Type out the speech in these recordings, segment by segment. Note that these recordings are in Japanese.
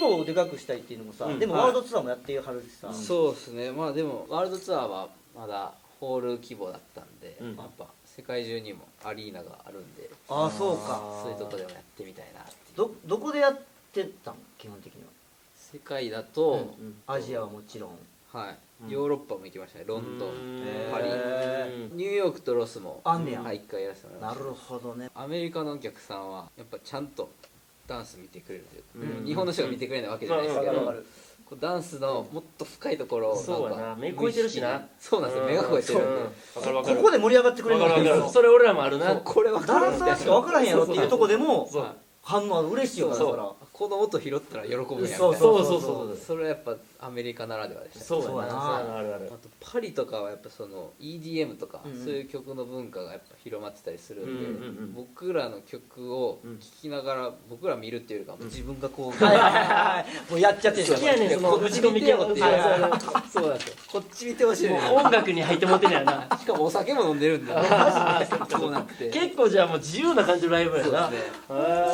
模をでかくしたいっていうのもさ、でもワールドツアーもやってはるしさ、そうですね。まあでもワールドツアーはまだホール規模だったんで、やっぱ世界中にもアリーナがあるんで、ああそうか、そういうとこでもやってみたいなっていう。どこでやってたの基本的には？世界だと、アジアはもちろん、はい、ヨーロッパも行きましたね。ロンドン、パリ、へニューヨークとロスもあんねや、はい、1回やらせてもらいました。なるほどね。アメリカのお客さんはやっぱちゃんとダンス見てくれるというか、日本の人が見てくれないわけじゃないですけど、こうダンスのもっと深いところをそうやな、目超えてるしな。そうなんですよ、目が超えてるんで、わかるわかる。ここで盛り上がってくれるのわかるわかる。それ俺らもあるな。これはダンサーしか分からへんやろっていうとこでもそう反応は嬉しいよ、だからこの音拾ったら喜ぶんやみたいな。そうそうそうそう。それはやっぱアメリカならではでした。そうやな。そうやなあるあるあ。とパリとかはやっぱその EDM とか、そういう曲の文化がやっぱ広まってたりするんで、僕らの曲を聴きながら僕ら見るっていうよりか自分がこう、はいはいはいもうやっちゃってる好きやねん、その打ち込み系も。そうなんですよ。こっち見てほしいねん。音楽に入ってもってんやな。しかもお酒も飲んでるんで、そうなくて。結構じゃあもう自由な感じのライブやな。そうですね。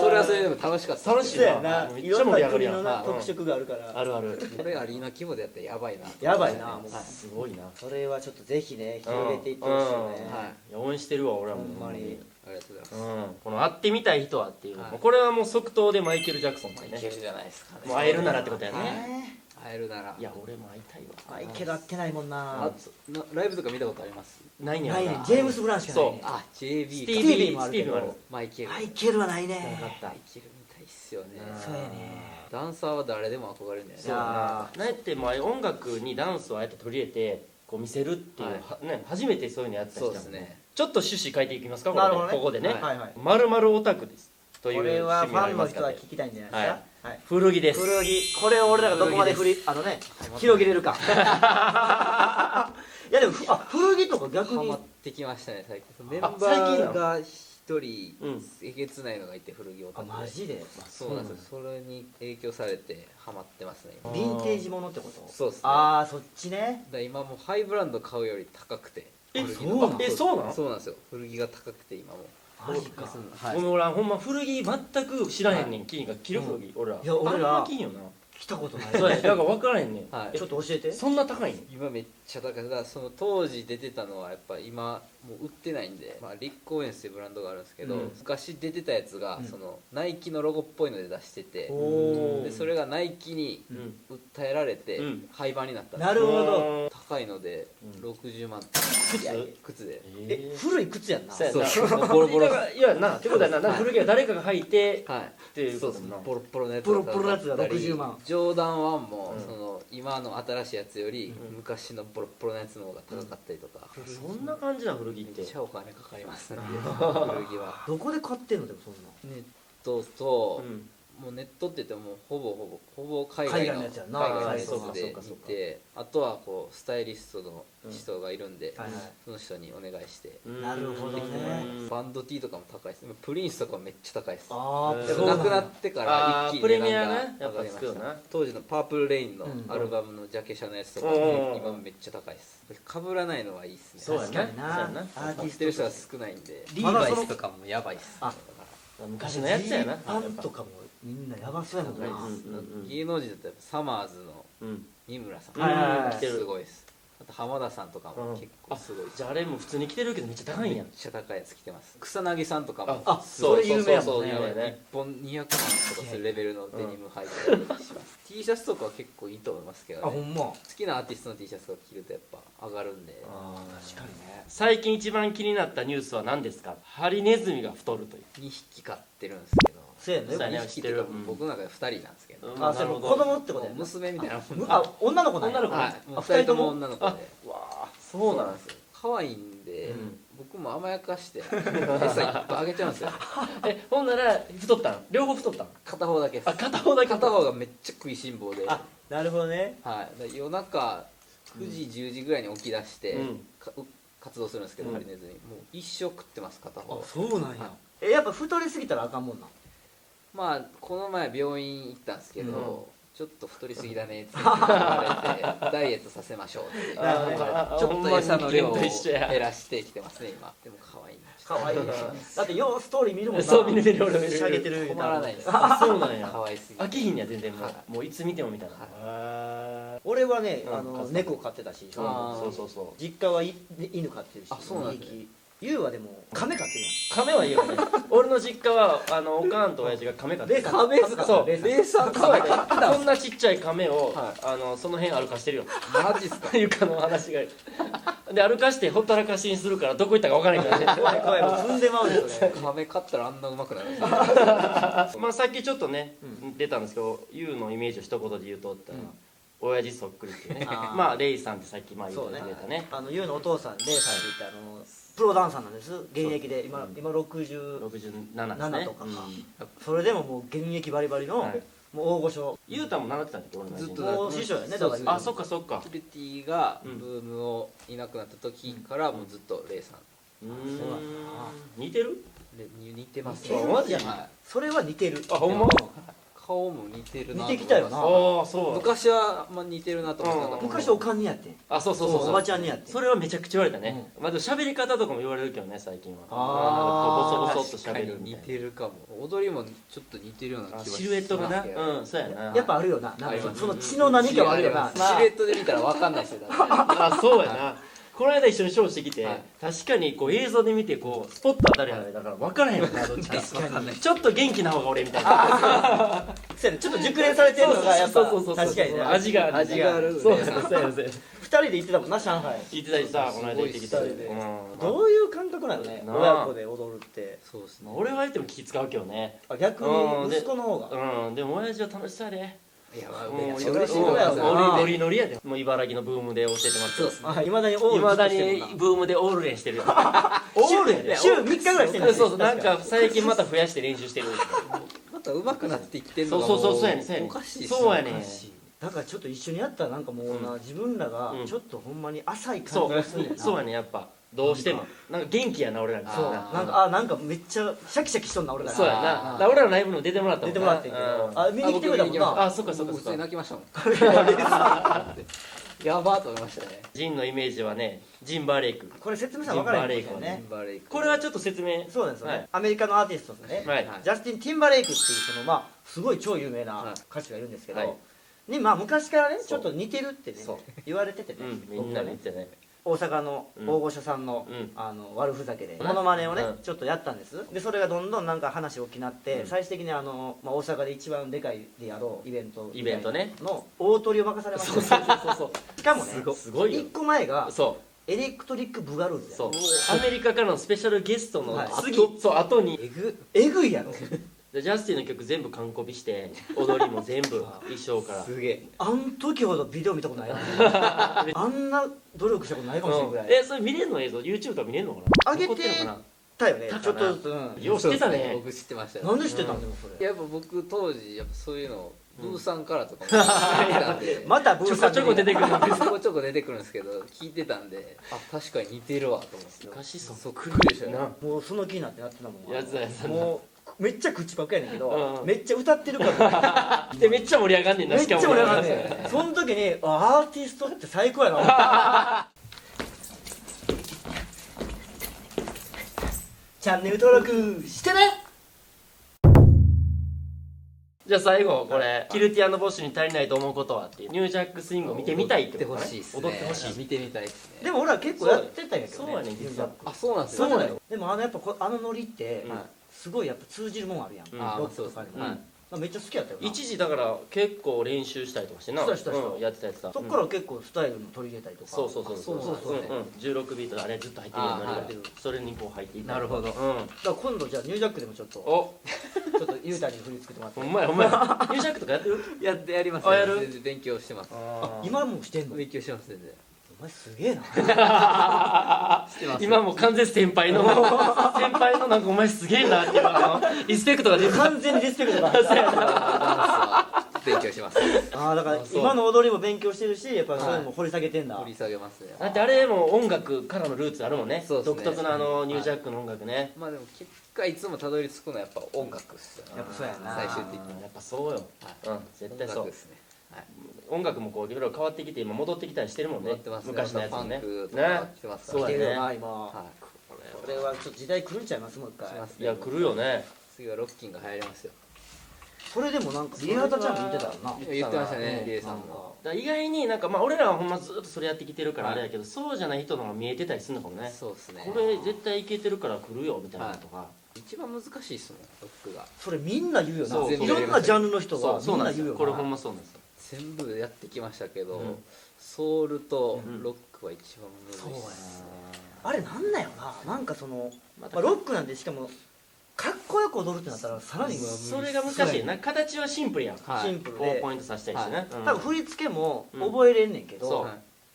それはそれでも楽しかった。楽しいそうやな、めっちゃ盛り上がるやん。いろんな国のな特色があるからあるある。これアリーナ規模でやったらやばいな。やばいな、すごいな。それはちょっとぜひね広げていってほしいよね、はい応援してるわ俺はもう。ほんまにありがとうございます。この会ってみたい人はっていう、これはもう即答でマイケル・ジャクソンってね。いけるじゃないですかね。もう会えるならってことやね。会えるなら。いや俺も会いたいわ。マイケル会ってないもんな。ライブとか見たことあります？ないねんな。ないね、ジェームス・ブラウンしかないね。あ、JB スか。ティービーもあるけどスティービーもある。マイケル。マイケルはないね。なかったマイケル見たいっすよね。そうやね。ダンサーは誰でも憧れるんだよね。そうやな。なんやっても音楽にダンスをあえて取り入れてこう見せるっていうね、初めてそういうのやってた人だもんね。ちょっと趣旨変えていきますか、これここでね。まるまるオタクですという。これはファンの人は聞きたいんじゃないですか。古着です。古着、これを俺らがどこまで広げれるか。いやでも古着とか逆にハマってきましたね最近。メンバーが一人えげつないのがいて、古着オタクで。マジで？そうなんですよ。それに影響されてハマってますね。ヴィンテージものってこと？そうですね。ああそっちね。だ今もうハイブランド買うより高くて。そうなの？そうなんですよ。古着が高くて今も。マジか。ごめん、俺ほんま古着全く知らへんねん。キンが着る古着俺ら。いや俺ら着んよな。来たことない。そうや、だから分からへんねん。ちょっと教えて。そんな高いん？今めっちゃ高い。だからその当時出てたのはやっぱ今もう売ってないんで、リック・オーエンスっていうブランドがあるんですけど、昔出てたやつがそのナイキのロゴっぽいので出してて、でそれがナイキに訴えられて廃盤になったんです。なるほど。高いので60万。靴で。古い靴やんな。そうボロボロ。いやな、ってことはな、古着は誰かが履いてっていうことな。ボロボロのやつボロボロのやつが60万。ジョーダン1もその今の新しいやつより昔のボロボロのやつの方が高かったりとか。そんな感じな古着って。めっちゃお金かかりますね。古着は。どこで買ってんのでもそんな。ネットともうネットって言ってもほぼ海外のやつで見て、あとはこうスタイリストの人がいるんで、その人にお願いしてなるほどね。バンド T とかも高いです。プリンスとかめっちゃ高いです。ああ、でもなくなってから一気に値段が上がりました。当時のパープルレインのアルバムのジャケ写のやつとか今めっちゃ高いです。被らないのはいいっすね。そうやな。アーティ知ってる人は少ないんで、リーバイスとかもやばいっす。昔のやつやな。パンとかもみんなやばそうやもんな。芸能人だったらサマーズの三村さんすごいです。あと浜田さんとかも結構すごい。じゃああれも普通に着てるけどめっちゃ高いんや。めっちゃ高いやつ着てます。草薙さんとかもそれ有名やもんね。1本200万とかするレベルのデニム履いてたりします。T シャツとかは結構いいと思いますけどね。ほんま。好きなアーティストの T シャツを着るとやっぱ上がるんで。確かにね。最近一番気になったニュースは何ですか？ハリネズミが太るという。2匹飼ってるんですけど。そうやね。2匹って僕の中で2人なんですけど。あ、それ子供ってことや。娘みたいなもん。女の子なんや。2人とも女の子で。そうなんですよ。可愛いんで僕も甘やかして餌いっぱいあげちゃうんですよ。ほんなら太ったん？両方太ったん？片方だけ。片方だけ。片方がめっちゃ食いしん坊で。なるほどね。夜中9時10時ぐらいに起き出して活動するんですけど、ハリネズミもう一生食ってます片方。そうなんや。やっぱ太りすぎたらあかんもんな。この前病院行ったんですけど、ちょっと太りすぎだねって言われてダイエットさせましょうってちょっと餌の量を減らしてきてますね今。でも可愛い可愛いね。だってようストーリー見るもんな。そう見る俺仕上げてる。困らないです。そうなんや。可愛すぎ飽きひんや全然もういつ見てもみたいな。俺はね猫飼ってたし、そうそうそう。実家は犬飼ってるし。あ、そうなんですね。ユウはでも亀飼ってるやん。亀はいいよね。俺の実家はおかんと親父が亀飼ってる。亀そう。レーサーそうやね。こんなちっちゃい亀をその辺歩かしてるよ。マジっすか。床の話が。で歩かしてほったらかしにするからどこ行ったか分からないからね。怖い怖い踏んでまうねそれ。亀飼ったらあんな上手くなるんですね。まあさっきちょっとね出たんですけど、ユウのイメージを一言で言うとって親父そっくりっていうね。まあレイさんってさっき言ってくれたね。ユウのお父さんレイさんって言ってプロダンサーなんです。現役で今67とか。それでももう現役バリバリのもう大御所。ユウタも習ってたんだっけ俺のずっともう師匠やねだから。あ、そっかそっか。キルティがブームをいなくなった時からもうずっとレイさん。似てる？似てますね。マジ？それは似てる。あ、ほんま？顔も似てるな。似てきたよな。ああ、そう。昔は似てるなと思ってた。昔おかんにやってん。あ、そうそうそう。おばちゃんにやってん。それはめちゃくちゃ言われたね。まあでも喋り方とかも言われるけどね最近は。ボソボソっと喋る。似てるかも。踊りもちょっと似てるような気がする。シルエットがな。うん、そうやな。やっぱあるよな。その血の何かはあるよな。シルエットで見たら分かんないですよ。あ、そうやな。この間一緒にショーしてきて、確かにこう映像で見てこうスポット当たるやん。だから分からへんよなどっちか。ちょっと元気な方が俺みたいな。ちょっと熟練されてるのがやっぱ確かにね。味がある。そうやそうやそうや。2人で行ってたもんな上海。行ってたりさ、この間行ってきたり。どういう感覚なのね親子で踊るって。そうですね。俺は相手も気使うけどね。逆に息子の方が。でも親父は楽しそうやで。いやもう嬉しいよ。ノリノリやで。もう茨城のブームで教えてます。いまだにブームでオール練してるよ。オールやで。週3日ぐらいしてる。そうそう、なんか最近また増やして練習してる。また上手くなっていってんのがそうやねん。おかしい。そうやねん。だからちょっと一緒にやったらなんかもうな自分らがちょっとほんまに浅い感じがするんやな。そうやねんやっぱ。どうしてもなんか元気やな俺らに。そうなんかめっちゃシャキシャキしとんな俺ら。そうやな。俺らのライブの出てもらったもん。出てもらってんけど、見に来てくれたもんな。あ、そっかそっか。普通に泣きましたもん。やばーと思いましたね。ジンのイメージはね、ジンバーレイク。これ説明したら分からへんけどね。これはちょっと説明。そうなんですよね。アメリカのアーティストですね。ジャスティン・ティンバレイクっていうそのまあすごい超有名な歌手がいるんですけど、にまあ昔からねちょっと似てるってね言われててね。みんな見てね。大阪の大御所さんの悪ふざけでモノマネをねちょっとやったんです。でそれがどんどんなんか話大きなって最終的に大阪で一番でかいであろうイベントねの大トリを任されました。しかもね1個前がエレクトリック・ブガルーズ。そうアメリカからのスペシャルゲストの後にえぐいやろ。ジャスティンの曲全部完コピして踊りも全部衣装から。すげえ。あん時ほどビデオ見たことない。あんな努力したことないかもしれないぐらい。それ見れるの映像 YouTube とか見れるのかな。上げてたよねちょっとずつ。よう知ってたね。僕知ってました。なんで知ってたんでもそれ。やっぱ僕当時やっぱそういうのブーさんからとかも聞いてたんで、またブーさんちょこちょこ出てくるんですちょこちょこ出てくるんですけど聞いてたんで、あ確かに似てるわと思って。昔そっくりでしたね。もうその気になってなってたもん。やつやつ。もうめっちゃ口ばっかやねんけど、めっちゃ歌ってるからでめっちゃ盛り上がんねんな。めっちゃ盛り上がんねん。その時にアーティストって最高やな。チャンネル登録してね。じゃあ最後これキルティ&ボッシュに足りないと思うことはっていうニュージャックスイングを見てみたいってことね。踊ってほしい。見てみたいですね。でも俺は結構やってたんやけどね。そうやねん実は。あそうなんですよ。そうなの。でもやっぱあのノリってすごいやっぱ通じるもんあるやん。ロックとかに。めっちゃ好きやったよな。一時だから結構練習したりとかしてな。やってたやつだ。そっから結構スタイルも取り入れたりとか。そう16ビートであれずっと入ってるようなノリがそれにこう入っていった。なるほど。だから今度じゃあニュージャックでもちょっとユータに振り付けてもらって。ほんまやニュージャックとかやってる？やりますね。全然勉強してます。今もしてんの？勉強してます全然。お前すげえな。今もう完全先輩のなんかお前すげえなっていうリスペクトが出てる。完全にリスペクトが勉強します。だから今の踊りも勉強してるしやっぱそういうのも掘り下げてんだ。掘り下げますね。だってあれも音楽からのルーツあるもんね。独特なニュージャックの音楽ね。まあでも結果いつもたどり着くのはやっぱ音楽っすよね。やっぱそうやな。最終的にやっぱそうよ。絶対そう。音楽もこういろいろ変わってきて今戻ってきたりしてるもんね、昔のやつもね。そうやね今。これはちょっと時代来るんちゃいます？もう一回。いや来るよね。次はロッキンが流行りますよ。それでもなんかリエハタちゃんも言ってたよな。言ってましたね、リエさんも。意外になんか俺らはほんまずっとそれやってきてるからあれやけど、そうじゃない人の方が見えてたりするのかもね。そうですね。これ絶対いけてるから来るよみたいなとか。一番難しいっすもん、ロックが。それみんな言うよな。いろんなジャンルの人がみんな言うよな。これほんまそうなんですよ。全部やってきましたけど、ソウルとロックは一番難しいです。あれなんだよな。なんかそのロックなんでしかもかっこよく踊るってなったらさらにそれが難しいな。形はシンプルやん。シンプルでポイントさせたりしてね。多分振り付けも覚えれんねんけど、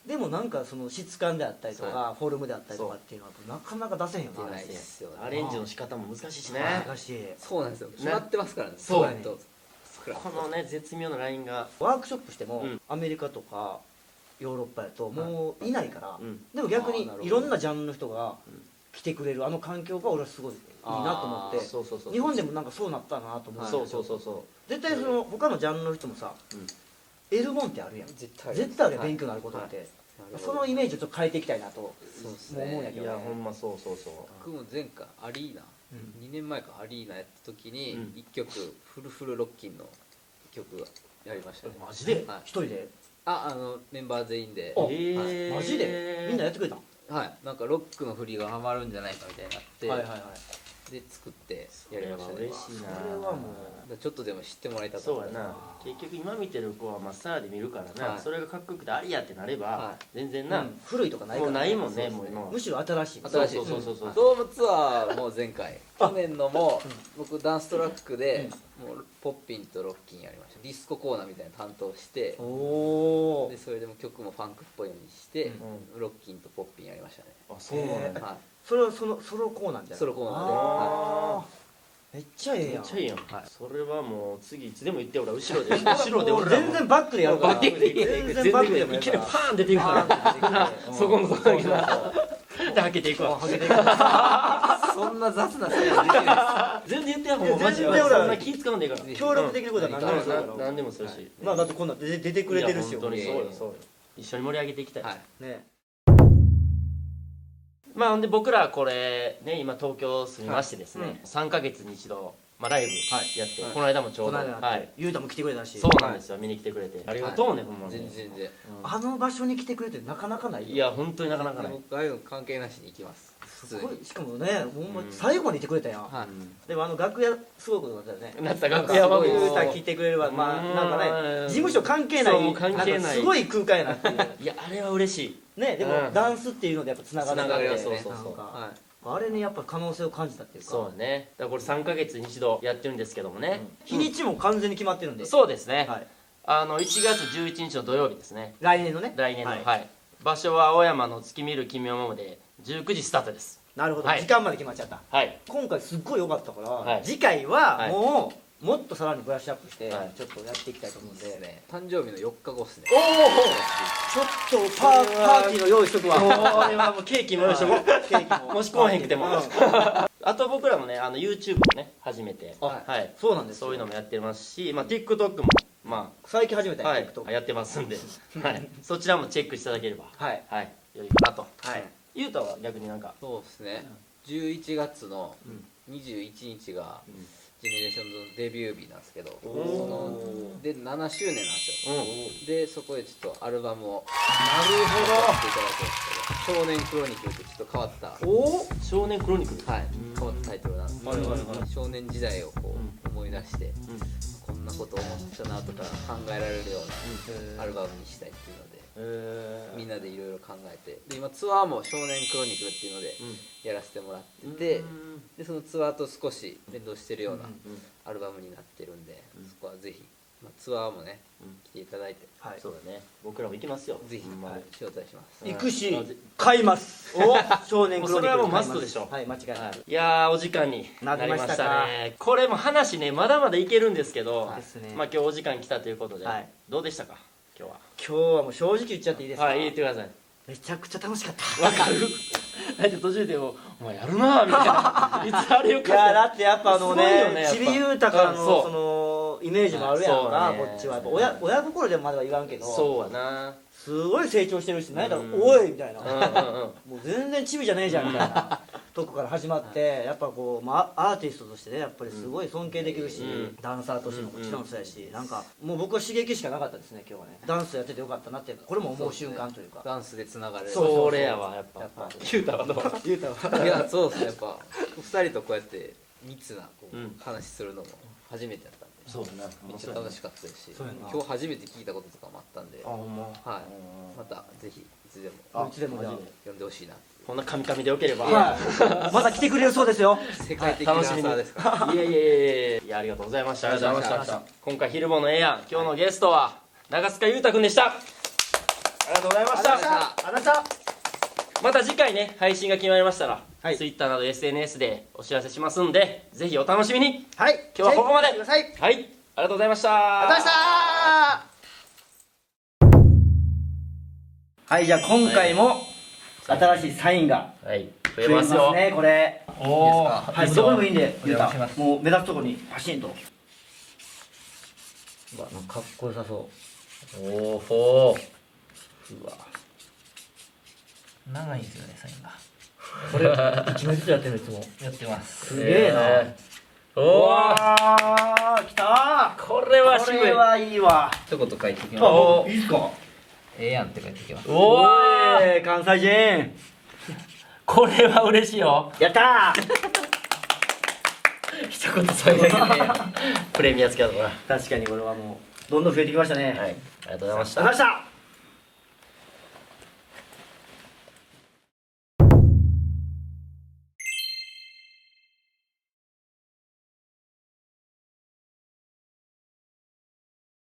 でもなんかその質感であったりとかフォルムであったりとかっていうのはなかなか出せへんよな。アレンジの仕方も難しいしね。難しい。そうなんですよ。決まってますからね。そうやね。このね絶妙なラインが。ワークショップしてもアメリカとかヨーロッパやともういないから、でも逆にいろんなジャンルの人が来てくれるあの環境が俺はすごいいいなと思って、日本でもなんかそうなったなと思って、絶対その他のジャンルの人もさ得るもんってあるやん。絶対あるやん、勉強になることって。そのイメージをちょっと変えていきたいなと思うんやけど。いやほんまそう僕も前回アリーナ2年前かアリーナやった時に1曲フルフルロッキンの曲がやりましたね。マジで？一人で？メンバー全員で。マジで？みんなやってくれた？はい、なんかロックの振りがハマるんじゃないかみたいになってで作ってやりましたね。嬉しいな。それはもうちょっとでも知ってもらいたかった。そうやな。結局今見てる子はマスターで見るからな、それがかっこよくてありやってなれば全然な、古いとかないからもうないもんね。もう今むしろ新しい。そうドームツアーも前回去年のも僕ダンストラックでもうポッピンとロッキンやりました。ディスココーナーみたいな担当して、でそれでも曲もファンクっぽいようにしてロッキンとポッピンやりましたね。あ、そうなんだ。それはソロコーナーじゃない？ソロコーナーで。めっちゃええやん。めっちゃええやん。それはもう次いつでも言って俺後ろで俺ら全然バックでやるから。全然バックでもいきなりパーン出ていくからそこのとこだけなではけていくわ。そんな雑なスタイルできないです。全然言ってやん。もうマジで俺そんな気使うんでいいから。協力できることは何でもするし。まあだってこんな出てくれてるし。本当にそうよそうよ。一緒に盛り上げていきたい。ね。まあほんで僕らこれね今東京住みましてですね、3ヶ月に一度ライブやって、この間もちょうどゆうたも来てくれたし。そうなんですよ、見に来てくれてありがとうね。ほんまに全然あの場所に来てくれてなかなかないよ。いや本当になかなかない。僕ああいうの関係なしに行きます。すごい。しかもねほんま最後までいてくれたやん。でも楽屋すごいことだったよね。なった楽屋はゆうた来てくれるわ。まあなんかね事務所関係ないすごい空間やなっていう。いやあれは嬉しいね。でもダンスっていうのでやっぱつながって、そうあれねやっぱ可能性を感じたっていうか。そうね。だからこれ3ヶ月に一度やってるんですけどもね、日にちも完全に決まってるんで。そうですね。1月11日の土曜日ですね。来年のね。来年の場所は青山の月見る君をももで19時スタートです。なるほど。時間まで決まっちゃった。今回すっごい良かったから次回はもっとさらにブラッシュアップしてちょっとやっていきたいと思うんで。誕生日の4日後っすね。ちょっとパーティーの用意しとくわ。これはもうケーキも用意しとこう。もし来おへんくても。あと僕らもねYouTube もね始めて、そうなんです。そういうのもやってますし、TikTok も最近始めたやってますんで、そちらもチェックしていただければ良いかなと。ゆうたは逆になんか。そうですね。11月の21日がジェネレーションズのデビュー日なんですけど、で7周年なんですよ。でそこでちょっとアルバムをやっていただくんですけど、少年クロニクルってちょっと変わった、少年クロニクル、変わったタイトルなんですけど、少年時代をこう思い出してこんなこと思ってたなとか考えられるようなアルバムにしたいっていうので、みんなでいろいろ考えて、で今ツアーも少年クロニクルっていうのでやらせてもらってて、でそのツアーと少し連動してるようなアルバムになってるんで、そこはぜひ、ツアーもね来ていただいて、そうだね、僕らも行きますよ。ぜひ招待します。行くし買います。少年クロニクル、それはもうマストでしょ。はい、間違いない。いやお時間になりましたね。これも話ねまだまだいけるんですけど、今日お時間来たということでどうでしたか今日は。もう正直言っちゃっていいですか。はい、言ってください。めちゃくちゃ楽しかった。わかる。だって途中でもお前やるなみたいな。いつあれよか。いやだってやっぱね、ちびゆうたからのそのイメージもあるやんか、こっちはやっぱ親心でまでは言わんけど、そうやな、すごい成長してるし、何だろう、おいみたいな、もう全然チビじゃねえじゃんみたいなとこから始まって、やっぱこう、アーティストとしてね、やっぱりすごい尊敬できるし、ダンサーとしてももちろんそうやし、なんかもう僕は刺激しかなかったですね、今日はね。ダンスやっててよかったなって、これも思う瞬間というか、ダンスでつながれる。それやわ、やっぱゆうたはどう？ゆうたは、いや、そうですね、やっぱ2人とこうやって密なこう話するのも初めてやったんで、そうだな、めっちゃ楽しかったですし、今日初めて聞いたこととかもあったんで、はい、またぜひいつでも呼んでほしいな。こんなカミカミでよければ、また来てくれるそうですよ。世界的なダンサーですか。いやいやいやいや、ありがとうございました。ありがとうございました。今回昼ものええやん、今日のゲストは長塚裕太くんでした。ありがとうございました。また次回ね、配信が決まりましたら、Twitter など SNS でお知らせしますんで、ぜひお楽しみに。はい、今日はここまで。はい、ありがとうございました。ありがとうございました。はい、じゃあ今回も新しいサインが増え増えますね、これ。いいですか。はい、どこでもいいんで、ゆうた、もう目立つとこにパシンと。うわ、なんかかっこよさそう。おお、ほうわ、長いんですよね、サインが。これ1枚ずつやってるのいつも。やってます。すげえな。おわー、きたー。これは渋い。これはいいわ。一言書いてきます。あ、いいっすか。ええやんって書いてきます。おー、関西人。これは嬉しいよ。やったー。一言添えてプレミアつけたところ。確かにこれはもうどんどん増えてきましたね。はい、ありがとうございました。ありがとうございました。